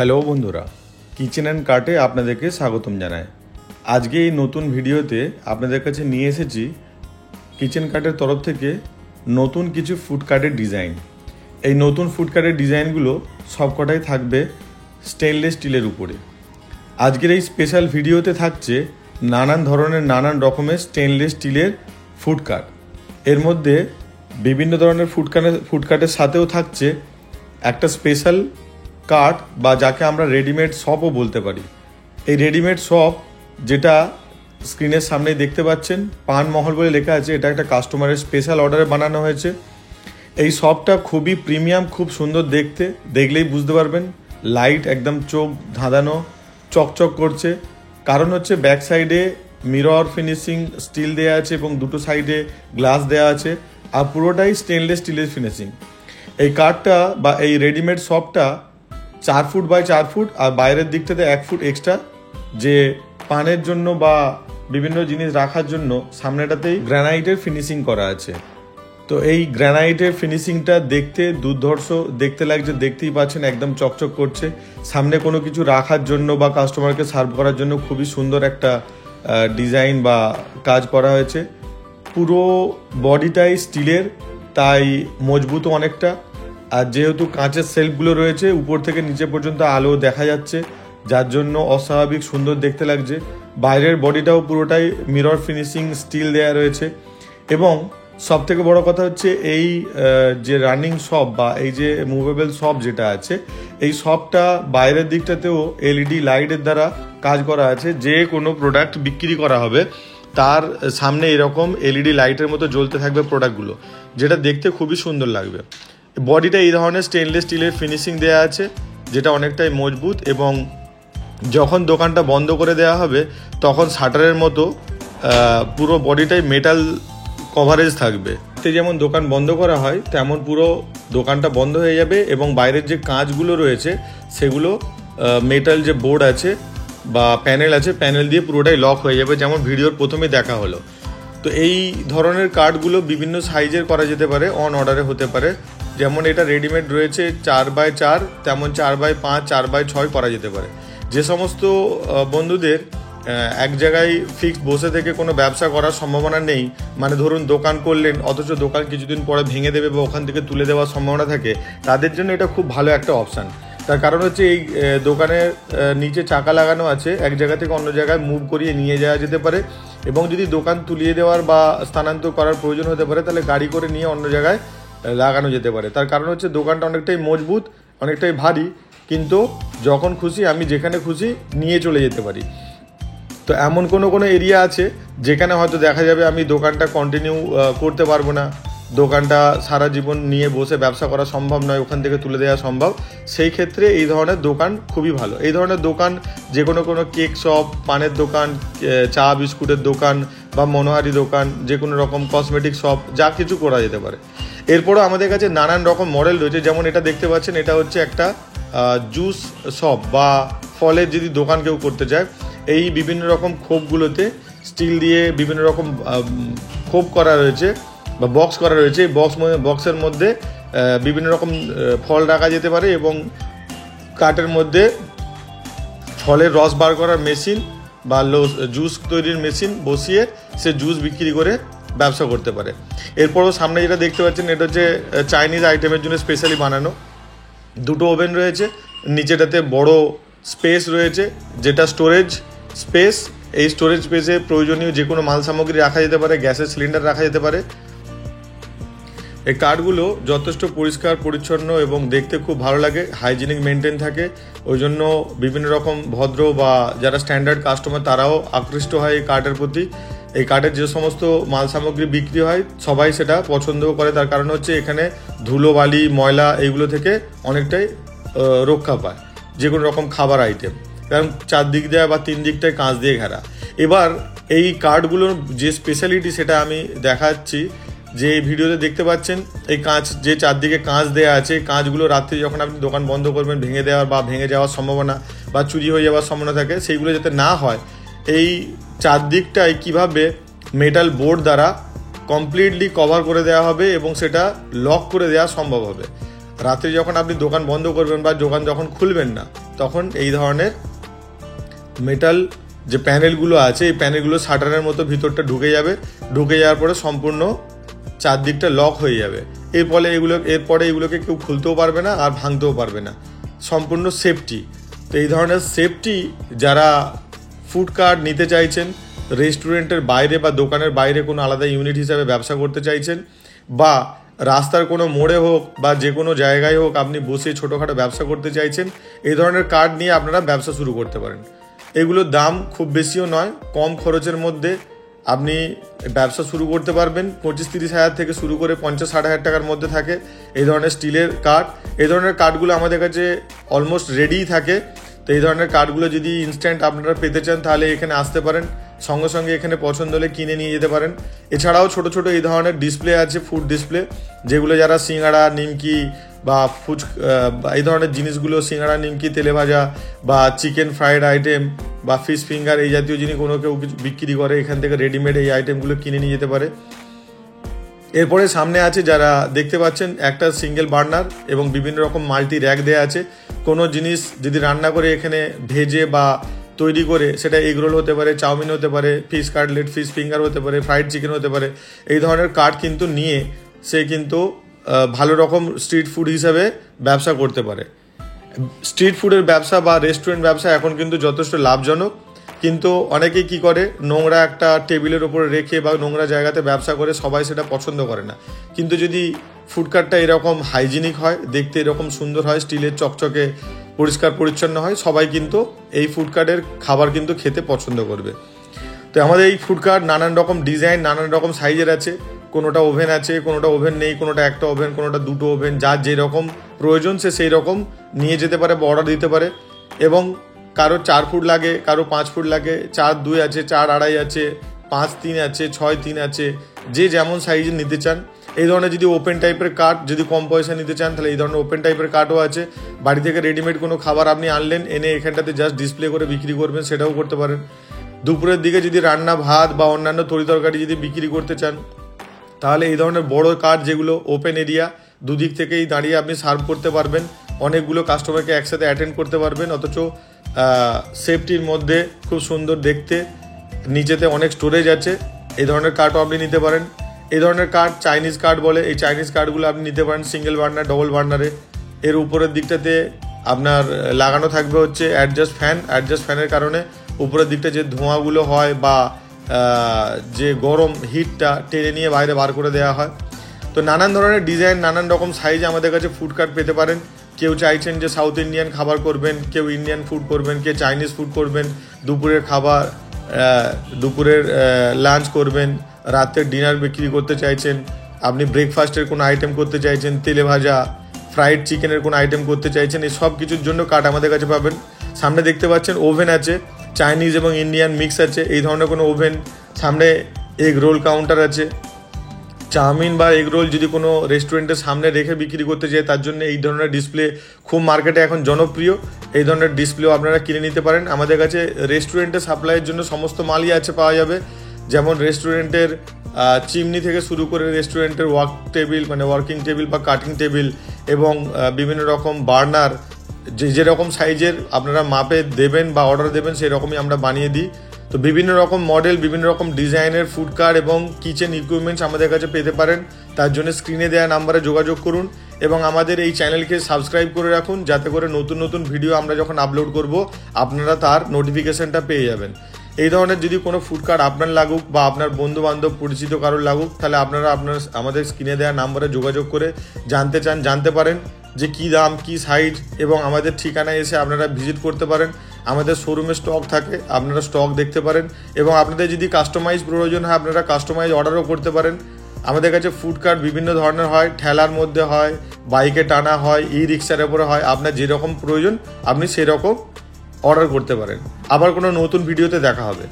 Hello বন্ধুরা, kitchen and কার্টে আপনাদেরকে স্বাগতম জানাই। আজকে এই নতুন ভিডিওতে আপনাদের কাছে নিয়ে এসেছি কিচেন কার্টের তরফ থেকে নতুন কিছু ফুড কার্টের ডিজাইন। এই নতুন ফুড কার্টের ডিজাইনগুলো সবকটাই থাকবে স্টেনলেস স্টিলের উপরে। আজকের এই স্পেশাল ভিডিওতে থাকছে নানান ধরনের নানান রকমের স্টেনলেস স্টিলের ফুড কার্ট। এর মধ্যে বিভিন্ন ধরনের ফুড কার্টের সাথেও থাকছে একটা স্পেশাল কার্ট বা যাকে আমরা রেডিমেড শপও বলতে পারি। এই রেডিমেড শপ যেটা স্ক্রিনের সামনেই দেখতে পাচ্ছেন, পানমহল বলে লেখা আছে, এটা একটা কাস্টমারের স্পেশাল অর্ডারে বানানো হয়েছে। এই শপটা খুবই প্রিমিয়াম, খুব সুন্দর দেখতে, দেখলেই বুঝতে পারবেন। লাইট একদম চোখ ধাঁধানো, চকচক করছে। কারণ হচ্ছে ব্যাক সাইডে মিরর ফিনিশিং স্টিল দেওয়া আছে এবং দুটো সাইডে গ্লাস দেওয়া আছে, আর পুরোটাই স্টেনলেস স্টিলের ফিনিশিং। এই কার্টটা বা এই রেডিমেড শপটা 4 ফুট বাই 4 ফুট, আর বাইরের দিকটাতে 1 ফুট এক্সট্রা, যে পানের জন্য বা বিভিন্ন জিনিস রাখার জন্য সামনেটাতেই গ্রানাইটের ফিনিশিং করা আছে। তো এই গ্রানাইটের ফিনিশিংটা দেখতে দুর্ধর্ষ দেখতে লাগছে, দেখতেই পাচ্ছেন, একদম চকচক করছে। সামনে কোনো কিছু রাখার জন্য বা কাস্টমারকে সার্ভ করার জন্য খুবই সুন্দর একটা ডিজাইন বা কাজ করা হয়েছে। পুরো বডিটাই স্টিলের, তাই মজবুতও অনেকটা। আর যেহেতু কাঁচের সেলফগুলো রয়েছে, উপর থেকে নিচে পর্যন্ত আলো দেখা যাচ্ছে, যার জন্য অস্বাভাবিক সুন্দর দেখতে লাগছে। বাইরের বডিটাও পুরোটাই মিরর ফিনিশিং স্টিল দেয়া রয়েছে। এবং সব থেকে বড় কথা হচ্ছে এই যে রানিং শপ বা এই যে মুভেবল শপ যেটা আছে, এই শপটা বাইরের দিকটাতেও এলইডি লাইটের দ্বারা কাজ করা আছে। যে কোনো প্রোডাক্ট বিক্রি করা হবে তার সামনে এরকম এলইডি লাইটের মতো জ্বলতে থাকবে প্রোডাক্টগুলো, যেটা দেখতে খুবই সুন্দর লাগবে। বডিটা এই ধরনের স্টেনলেস স্টিলের ফিনিশিং দেওয়া আছে, যেটা অনেকটাই মজবুত। এবং যখন দোকানটা বন্ধ করে দেওয়া হবে তখন শাটারের মতো পুরো বডিটাই মেটাল কভারেজ থাকবে। যেমন দোকান বন্ধ করা হয় তেমন পুরো দোকানটা বন্ধ হয়ে যাবে, এবং বাইরের যে কাঁচগুলো রয়েছে সেগুলো মেটাল যে বোর্ড আছে বা প্যানেল আছে, প্যানেল দিয়ে পুরোটাই লক হয়ে যাবে, যেমন ভিডিওর প্রথমে দেখা হলো। তো এই ধরনের কার্ডগুলো বিভিন্ন সাইজের করা যেতে পারে, অন অর্ডারে হতে পারে। যেমন এটা রেডিমেড রয়েছে 4x4, তেমন 4x5, 4x6 করা যেতে পারে। যে সমস্ত বন্ধুদের এক জায়গায় ফিক্সড বসে থেকে কোনো ব্যবসা করার সম্ভাবনা নেই, মানে ধরুন দোকান করলেন অথচ দোকান কিছুদিন পরে ভেঙে দেবে বা ওখান থেকে তুলে দেওয়ার সম্ভাবনা থাকে, তাদের জন্য এটা খুব ভালো একটা অপশান। তার কারণ হচ্ছে এই দোকানের নিচে চাকা লাগানো আছে, এক জায়গা থেকে অন্য জায়গায় মুভ করিয়ে নিয়ে যাওয়া যেতে পারে। এবং যদি দোকান তুলিয়ে দেওয়ার বা স্থানান্তর করার প্রয়োজন হতে পারে, তাহলে গাড়ি করে নিয়ে অন্য জায়গায় লাগানো যেতে পারে। তার কারণ হচ্ছে দোকানটা অনেকটাই মজবুত, অনেকটাই ভারী, কিন্তু যখন খুশি আমি যেখানে খুশি নিয়ে চলে যেতে পারি। তো এমন কোনো এরিয়া আছে যেখানে হয়তো দেখা যাবে আমি দোকানটা কন্টিনিউ করতে পারবো না, দোকানটা সারা জীবন নিয়ে বসে ব্যবসা করা সম্ভব নয়, ওখান থেকে তুলে দেওয়া সম্ভব। সেই ক্ষেত্রে এই ধরনের দোকান খুবই ভালো। এই ধরনের দোকান যে কোনো কেক শপ, পানের দোকান, চা বিস্কুটের দোকান বা মনোহারি দোকান, যে কোনো রকম কসমেটিক শপ, যা কিছু করা যেতে পারে। এরপরও আমাদের কাছে নানান রকম মডেল রয়েছে। যেমন এটা দেখতে পাচ্ছেন, এটা হচ্ছে একটা জুস শপ বা ফলের যদি দোকান কেউ করতে চায়, এই বিভিন্ন রকম খোপগুলোতে স্টিল দিয়ে বিভিন্ন রকম খোপ করা রয়েছে বা বক্স করা রয়েছে। এই বক্সের মধ্যে বিভিন্ন রকম ফল রাখা যেতে পারে, এবং কার্টের মধ্যে ফলের রস বার করার মেশিন বা জুস তৈরির মেশিন বসিয়ে সে জুস বিক্রি করে ব্যবসা করতে পারে। এরপরও সামনে যেটা দেখতে পাচ্ছেন, এটা হচ্ছে চাইনিজ আইটেমের জন্য স্পেশালি বানানো। দুটো ওভেন রয়েছে, নিচেটাতে বড় স্পেস রয়েছে যেটা স্টোরেজ স্পেস। এই স্টোরেজ স্পেসে প্রয়োজনীয় যে কোনো মাল সামগ্রী রাখা যেতে পারে, গ্যাসের সিলিন্ডার রাখা যেতে পারে। এই কার্ডগুলো যথেষ্ট পরিষ্কার পরিচ্ছন্ন এবং দেখতে খুব ভালো লাগে, হাইজিনিক মেনটেন থাকে। ওই জন্য বিভিন্ন রকম ভদ্র বা যারা স্ট্যান্ডার্ড কাস্টমার তারাও আকৃষ্ট হয় এই কার্ডের প্রতি। এই কার্ডের যে সমস্ত মাল সামগ্রী বিক্রি হয় সবাই সেটা পছন্দও করে। তার কারণ হচ্ছে এখানে ধুলো বালি ময়লা এইগুলো থেকে অনেকটাই রক্ষা পায় যে কোনো রকম খাবার আইটেম, কারণ 4 দিক দেওয়া বা 3 দিকটায় কাঁচ দিয়ে ঘেরা। এবার এই কার্ডগুলোর যে স্পেশালিটি সেটা আমি দেখাচ্ছি। যে ভিডিওতে দেখতে পাচ্ছেন এই কাঁচ, যে 4 দিকে কাঁচ দেওয়া আছে, কাঁচগুলো রাত্রে যখন আপনি দোকান বন্ধ করবেন ভেঙে দেওয়ার বা ভেঙে যাওয়ার সম্ভাবনা বা চুরি হয়ে যাওয়ার সম্ভাবনা থাকে, সেইগুলো যাতে না হয় এই 4 দিকটায় কীভাবে মেটাল বোর্ড দ্বারা কমপ্লিটলি কভার করে দেওয়া হবে এবং সেটা লক করে দেওয়া সম্ভব হবে। রাত্রে যখন আপনি দোকান বন্ধ করবেন বা দোকান যখন খুলবেন না, তখন এই ধরনের মেটাল যে প্যানেলগুলো আছে এই প্যানেলগুলো শাটারের মতো ভিতরটা ঢুকে যাওয়ার পরে সম্পূর্ণ চারদিকটা লক হয়ে যাবে। এরপরে এগুলোকে কেউ খুলতেও পারবে না আর ভাঙতেও পারবে না, সম্পূর্ণ সেফটি। তো এই ধরনের সেফটি যারা ফুড কার্ট নিতে চাইছেন, রেস্টুরেন্টের বাইরে বা দোকানের বাইরে কোনো আলাদা ইউনিট হিসাবে ব্যবসা করতে চাইছেন, বা রাস্তার কোনো মোড়ে হোক বা যে কোনো জায়গায় হোক আপনি বসে ছোটোখাটো ব্যবসা করতে চাইছেন, এই ধরনের কার্ড নিয়ে আপনারা ব্যবসা শুরু করতে পারেন। এগুলোর দাম খুব বেশিও নয়, কম খরচের মধ্যে আপনি ব্যবসা শুরু করতে পারবেন। 25-30 হাজার থেকে শুরু করে 50-60 হাজার টাকার মধ্যে থাকে এই ধরনের স্টিলের কার্ড। এই ধরনের কার্ডগুলো আমাদের কাছে অলমোস্ট রেডিই থাকে। তো এই ধরনের কার্ডগুলো যদি ইনস্ট্যান্ট আপনারা পেতে চান তাহলে এখানে আসতে পারেন, সঙ্গে সঙ্গে এখানে পছন্দ হলে কিনে নিয়ে যেতে পারেন। এছাড়াও ছোট ছোট এই ধরনের ডিসপ্লে আছে, ফুড ডিসপ্লে, যেগুলো যারা সিঙ্গাড়া, নিমকি বা এই ধরনের জিনিসগুলো, সিঙ্গাড়া, নিমকি, তেলে ভাজা বা চিকেন ফ্রাইড আইটেম বা ফিশ ফিঙ্গার এই জাতীয় জিনিস কোনো কেউ কিছু বিক্রি করে, এখান থেকে রেডিমেড এই আইটেমগুলো কিনে নিয়ে যেতে পারে। এরপরে সামনে আছে যারা দেখতে পাচ্ছেন একটা সিঙ্গেল বার্নার এবং বিভিন্ন রকম মাল্টি র্যাক দেওয়া আছে। কোনো জিনিস যদি রান্না করে এখানে ভেজে বা তৈরি করে, সেটা এগরোল হতে পারে, চাউমিন হতে পারে, ফিশ কাটলেট, ফিশ ফিঙ্গার হতে পারে, ফ্রাইড চিকেন হতে পারে, এই ধরনের কার্ড কিন্তু নিয়ে সে কিন্তু ভালো রকম স্ট্রিট ফুড হিসাবে ব্যবসা করতে পারে। স্ট্রিট ফুডের ব্যবসা বা রেস্টুরেন্ট ব্যবসা এখন কিন্তু যথেষ্ট লাভজনক, কিন্তু অনেকেই কি করে, নোংরা একটা টেবিলের ওপরে রেখে বা নোংরা জায়গাতে ব্যবসা করে, সবাই সেটা পছন্দ করে না। কিন্তু যদি ফুড কার্টটা এরকম হাইজিনিক হয়, দেখতে এরকম সুন্দর হয়, স্টিলের চকচকে পরিষ্কার পরিচ্ছন্ন হয়, সবাই কিন্তু এই ফুড কার্টের খাবার কিন্তু খেতে পছন্দ করবে। তো আমাদের এই ফুড কার্ট নানান রকম ডিজাইন, নানান রকম সাইজের আছে। কোনোটা ওভেন আছে, কোনোটা ওভেন নেই, কোনোটা একটা ওভেন, কোনোটা দুটো ওভেন, যার যেরকম প্রয়োজন সে সেই রকম নিয়ে যেতে পারে বা অর্ডার দিতে পারে। এবং কারো 4 ফুট লাগে, কারো 5 ফুট লাগে, 4-2 আছে, 4-2.5 আছে, 5-3 আছে, 6-3 আছে, যে যেমন সাইজের নিতে চান। এই ধরনের যদি ওপেন টাইপের কার্ট, যদি কম পয়সা নিতে চান তাহলে এই ধরনের ওপেন টাইপের কার্টও আছে। বাড়ি থেকে রেডিমেড কোনো খাবার আপনি আনলেন, এনে এখানটাতে জাস্ট ডিসপ্লে করে বিক্রি করবেন, সেটাও করতে পারেন। দুপুরের দিকে যদি রান্না, ভাত বা অন্যান্য তরিতরকারি যদি বিক্রি করতে চান, তাহলে এই ধরনের বড় কার্ট যেগুলো ওপেন এরিয়া, দুদিক থেকেই দাঁড়িয়ে আপনি সার্ভ করতে পারবেন, অনেকগুলো কাস্টমারকে একসাথে অ্যাটেন্ড করতে পারবেন, অথচ সেফটির মধ্যে খুব সুন্দর দেখতে, নিচেতে অনেক স্টোরেজ আছে। এই ধরনের কার্টও আপনি নিতে পারেন। এই ধরনের কার্ট চাইনিজ কার্ট বলে, এই চাইনিজ কার্টগুলো আপনি নিতে পারেন সিঙ্গেল বার্নার, ডবল বার্নারে। এর উপরের দিকটাতে আপনার লাগানো থাকবে হচ্ছে অ্যাডজাস্ট ফ্যানের কারণে উপরের দিকটা যে ধোঁয়াগুলো হয় বা যে গরম হিটটা টেনে নিয়ে বাইরে বার করে দেওয়া হয়। তো নানান ধরনের ডিজাইন, নানান রকম সাইজ আমাদের কাছে ফুড কার্ট পেতে পারেন। কেউ চাইছেন যে সাউথ ইন্ডিয়ান খাবার করবেন, কেউ ইন্ডিয়ান ফুড করবেন, কেউ চাইনিজ ফুড করবেন, দুপুরের খাবার, দুপুরের লাঞ্চ করবেন, রাতের ডিনার বিক্রি করতে চাইছেন, আপনি ব্রেকফাস্টের কোনো আইটেম করতে চাইছেন, তেলে ভাজা, ফ্রাইড চিকেনের কোনো আইটেম করতে চাইছেন, এই সব কিছুর জন্য কার্ট আমাদের কাছে পাবেন। সামনে দেখতে পাচ্ছেন ওভেন আছে, চাইনিজ এবং ইন্ডিয়ান মিক্স আছে, এই ধরনের কোনো ওভেন। সামনে এগ রোল কাউন্টার আছে, চাউমিন বা এগ রোল যদি কোনো রেস্টুরেন্টের সামনে রেখে বিক্রি করতে চায় তার জন্য এই ধরনের ডিসপ্লে খুব মার্কেটে এখন জনপ্রিয়। এই ধরনের ডিসপ্লেও আপনারা কিনে নিতে পারেন। আমাদের কাছে রেস্টুরেন্টে সাপ্লাইয়ের জন্য সমস্ত মালই আছে, পাওয়া যাবে। যেমন রেস্টুরেন্টের চিমনি থেকে শুরু করে রেস্টুরেন্টের ওয়ার্কিং টেবিল বা কাটিং টেবিল এবং বিভিন্ন রকম বার্নার, যেরকম সাইজের আপনারা মাপে দেবেন বা অর্ডার দেবেন সেই রকমই আমরা বানিয়ে দিই। তো বিভিন্ন রকম মডেল, বিভিন্ন রকম ডিজাইনের ফুড কার্ট এবং কিচেন ইকুইপমেন্টস আমাদের কাছে পেতে পারেন। তার জন্য স্ক্রিনে দেওয়া নাম্বারে যোগাযোগ করুন এবং আমাদের এই চ্যানেলকে সাবস্ক্রাইব করে রাখুন, যাতে করে নতুন নতুন ভিডিও আমরা যখন আপলোড করব আপনারা তার নোটিফিকেশনটা পেয়ে যাবেন। এই ধরনের যদি কোনো ফুড কার্ট আপনার লাগুক বা আপনার বন্ধু বান্ধব পরিচিত কারোর লাগুক, তাহলে আপনারা আমাদের স্ক্রিনে দেওয়া নাম্বারে যোগাযোগ করে জানতে পারেন যে কী দাম, কী সাইজ, এবং আমাদের ঠিকানায় এসে আপনারা ভিজিট করতে পারেন। আমাদের শোরুমে স্টক থাকে, আপনারা স্টক দেখতে পারেন এবং আপনাদের যদি কাস্টমাইজ প্রয়োজন হয় আপনারা কাস্টমাইজ অর্ডারও করতে পারেন। আমাদের কাছে ফুড কার্ট বিভিন্ন ধরনের হয়, ঠেলার মধ্যে হয়, বাইকে টানা হয়, রিক্সার উপরে হয়। আপনার যেরকম প্রয়োজন আপনি সেরকম অর্ডার করতে পারেন। আবার কোনো নতুন ভিডিওতে দেখা হবে।